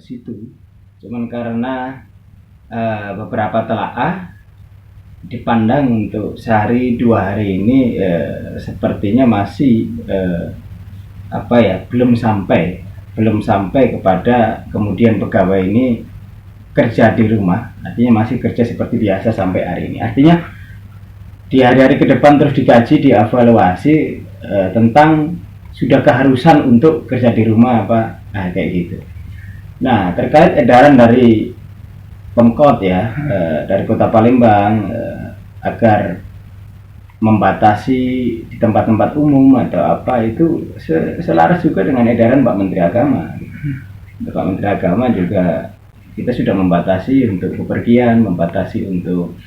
situ. Cuman karena beberapa telaah dipandang untuk sehari 2 hari ini sepertinya masih belum sampai kepada kemudian pegawai ini kerja di rumah, artinya masih kerja seperti biasa sampai hari ini. Artinya di hari-hari ke depan terus dikaji, dievaluasi tentang sudah keharusan untuk kerja di rumah apa, kayak gitu. Nah, terkait edaran dari Pemkot ya, dari Kota Palembang agar membatasi di tempat-tempat umum atau apa, itu selaras juga dengan edaran Pak Menteri Agama. Pak Menteri Agama juga kita sudah membatasi untuk bepergian, membatasi untuk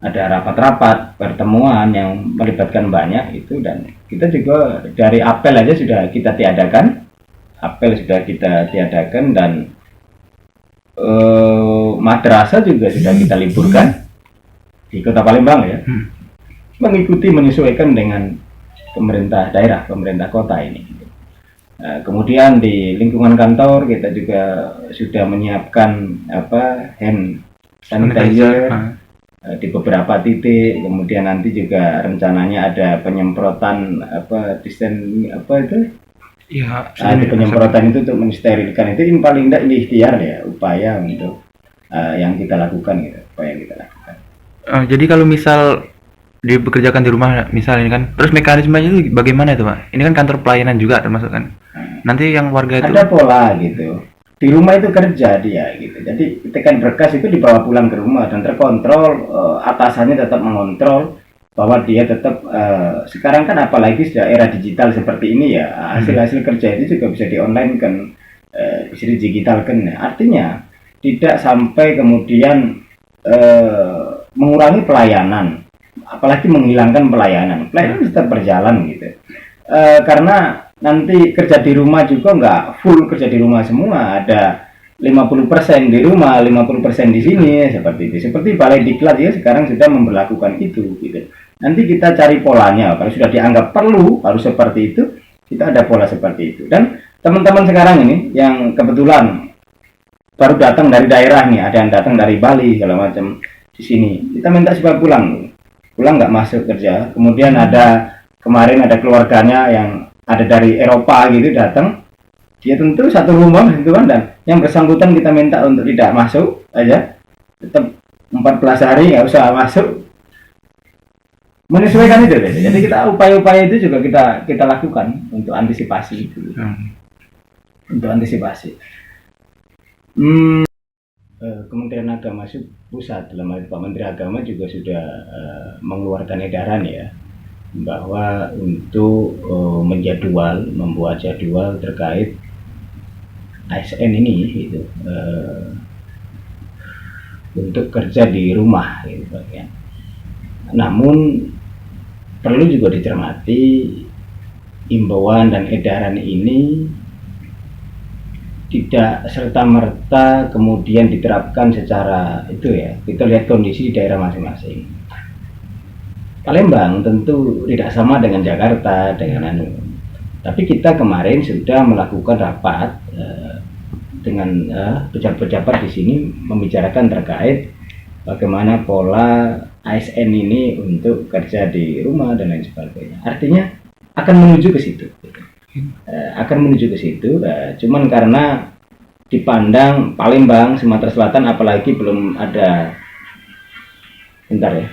ada rapat-rapat, pertemuan yang melibatkan banyak itu, dan kita juga dari apel aja sudah kita tiadakan. Dan madrasah juga sudah kita liburkan di Kota Palembang ya, mengikuti menyesuaikan dengan pemerintah daerah, pemerintah kota ini. Kemudian di lingkungan kantor kita juga sudah menyiapkan hand sanitizer di beberapa titik. Kemudian nanti juga rencananya ada penyemprotan penyemprotan itu untuk mensterilkan. Itu paling tidak ini ikhtiar ya, upaya untuk yang kita lakukan gitu, jadi kalau misal dibekerjakan di rumah misalnya kan, terus mekanismenya itu bagaimana itu Pak? Ini kan kantor pelayanan juga termasuk kan? Nanti yang warga itu ada pola gitu, di rumah itu kerja dia gitu, jadi tekan berkas itu dibawa pulang ke rumah dan terkontrol, atasannya tetap mengontrol bahwa dia tetap sekarang kan apalagi sudah era digital seperti ini ya, hasil-hasil kerja itu juga bisa di online kan, bisa digitalkan. Artinya tidak sampai kemudian mengurangi pelayanan, apalagi menghilangkan pelayanan tetap berjalan gitu. Karena nanti kerja di rumah juga nggak full kerja di rumah semua, ada 50% di rumah, 50% di sini, seperti itu. Seperti Balai Diklat ya sekarang sudah memberlakukan itu gitu. Nanti kita cari polanya, kalau sudah dianggap perlu harus seperti itu, kita ada pola seperti itu. Dan teman-teman sekarang ini yang kebetulan baru datang dari daerah nih, ada yang datang dari Bali segala macam di sini, kita minta supaya pulang nggak masuk kerja. Kemudian kemarin ada keluarganya yang ada dari Eropa gitu datang, dia tentu satu rumah gitu kan, dan yang bersangkutan kita minta untuk tidak masuk aja, tetap 14 hari nggak usah masuk, menyesuaikan itu deh. Jadi kita upaya-upaya itu juga kita lakukan untuk antisipasi itu. Kementerian Agama pusat dalam hal Pak Menteri Agama juga sudah mengeluarkan edaran ya, bahwa untuk membuat jadwal terkait ASN ini gitu, untuk kerja di rumah gitu Pak ya. Namun perlu juga dicermati, imbauan dan edaran ini tidak serta-merta kemudian diterapkan secara itu ya. Kita lihat kondisi di daerah masing-masing. Palembang tentu tidak sama dengan Jakarta, tapi kita kemarin sudah melakukan rapat dengan pejabat-pejabat di sini, membicarakan terkait bagaimana pola ASN ini untuk kerja di rumah dan lain sebagainya. Artinya akan menuju ke situ. Cuman karena dipandang Palembang, Sumatera Selatan apalagi belum ada, bentar ya.